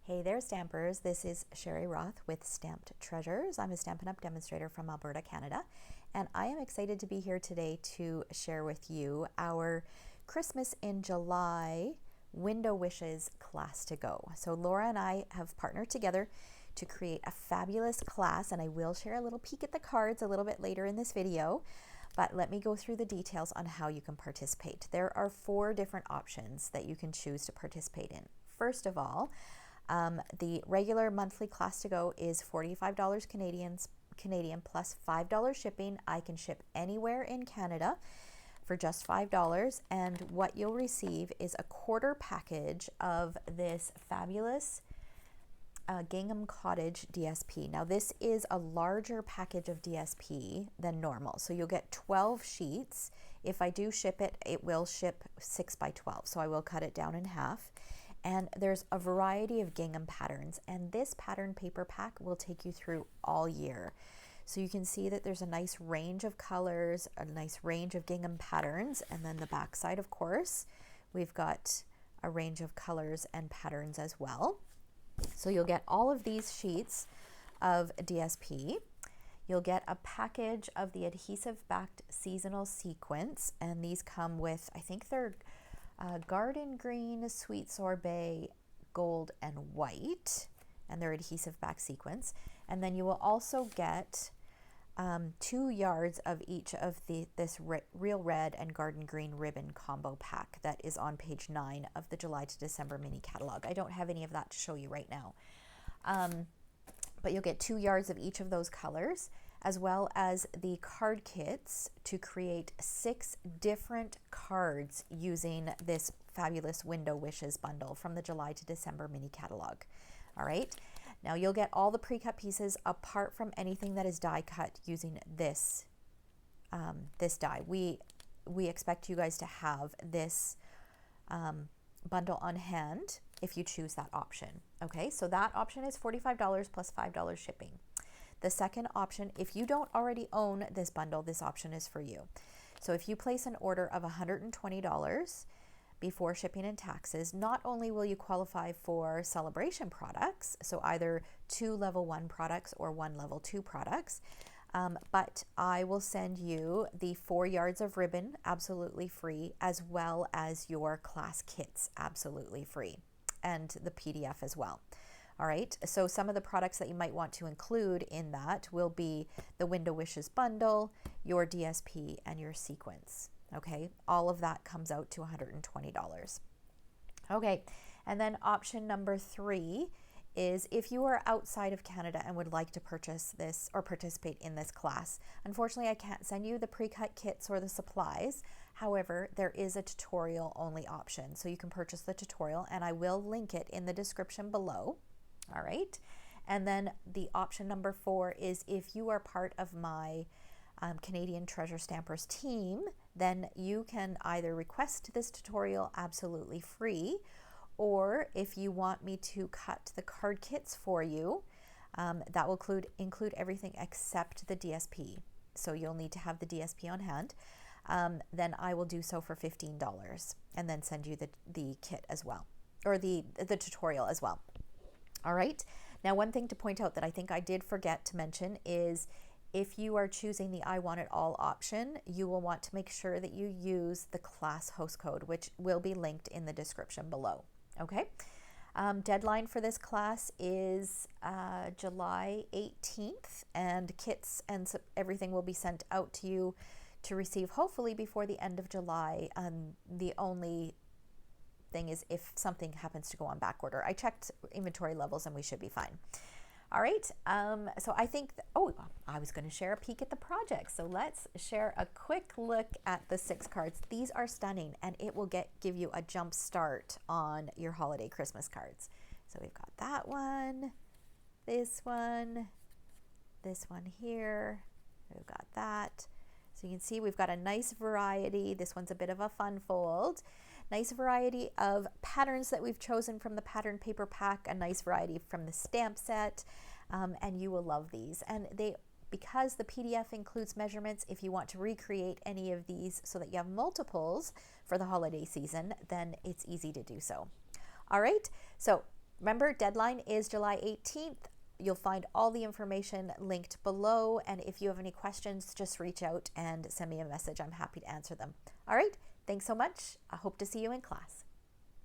Hey there, Stampers. This is Sherry Roth with Stamped Treasures. I'm a Stampin' Up! Demonstrator from Alberta, Canada, and I am excited to be here today to share with you our Christmas in July Window Wishes class to go. So Laura and I have partnered together to create a fabulous class, and I will share a little peek at the cards a little bit later in this video, but let me go through the details on how you can participate. There are 4 different options that you can choose to participate in. First of all, the regular monthly class to go is $45 Canadian plus $5 shipping. I can ship anywhere in Canada for just $5, and what you'll receive is a quarter package of this fabulous Gingham Cottage DSP. Now this is a larger package of DSP than normal, so you'll get 12 sheets. If I do ship it, it will ship 6 by 12, so I will cut it down in half. And there's a variety of gingham patterns, and this pattern paper pack will take you through all year. So you can see that there's a nice range of colors, a nice range of gingham patterns, and then the back side, of course, we've got a range of colors and patterns as well. So you'll get all of these sheets of DSP. You'll get a package of the adhesive backed seasonal sequins, and these come with, I think they're garden green, sweet sorbet, gold, and white, and their adhesive back sequence. And then you will also get 2 yards of each of this real red and garden green ribbon combo pack that is on page 9 of the July to December mini catalog. I don't have any of that to show you right now, but you'll get 2 yards of each of those colors, as well as the card kits to create 6 different cards using this fabulous Window Wishes bundle from the July to December mini catalog. All right, now you'll get all the pre-cut pieces apart from anything that is die cut using this this die. We expect you guys to have this bundle on hand if you choose that option. Okay, so that option is $45 plus $5 shipping. The second option, if you don't already own this bundle, this option is for you. So if you place an order of $120 before shipping and taxes, not only will you qualify for celebration products, so either 2 level 1 products or 1 level 2 products, but I will send you the 4 yards of ribbon absolutely free, as well as your class kits absolutely free, and the PDF as well. All right, so some of the products that you might want to include in that will be the Window Wishes bundle, your DSP, and your sequence. Okay, all of that comes out to $120. Okay, and then option number 3 is if you are outside of Canada and would like to purchase this or participate in this class. Unfortunately, I can't send you the pre-cut kits or the supplies. However, there is a tutorial only option, so you can purchase the tutorial, and I will link it in the description below. All right, and then the option number 4 is if you are part of my Canadian Treasure Stampers team, then you can either request this tutorial absolutely free, or if you want me to cut the card kits for you, that will include everything except the DSP. So you'll need to have the DSP on hand. Then I will do so for $15 and then send you the kit as well, or the tutorial as well. All right, now one thing to point out that I think I did forget to mention is if you are choosing the I Want It All option, you will want to make sure that you use the class host code, which will be linked in the description below. Okay, deadline for this class is July 18th, and kits and everything will be sent out to you to receive hopefully before the end of July. The only thing is if something happens to go on back order. I checked inventory levels and we should be fine. All right, so I think, I was going to share a peek at the project. So let's share a quick look at the 6 cards. These are stunning, and it will give you a jump start on your holiday Christmas cards. So we've got that one, this one here, we've got that. So you can see we've got a nice variety. This one's a bit of a fun fold. Nice variety of patterns that we've chosen from the pattern paper pack, a nice variety from the stamp set, and you will love these. And because the PDF includes measurements, if you want to recreate any of these so that you have multiples for the holiday season, then it's easy to do so. All right, so Remember, deadline is July 18th. You'll find all the information linked below. And if you have any questions, just reach out and send me a message. I'm happy to answer them. All right. Thanks so much. I hope to see you in class.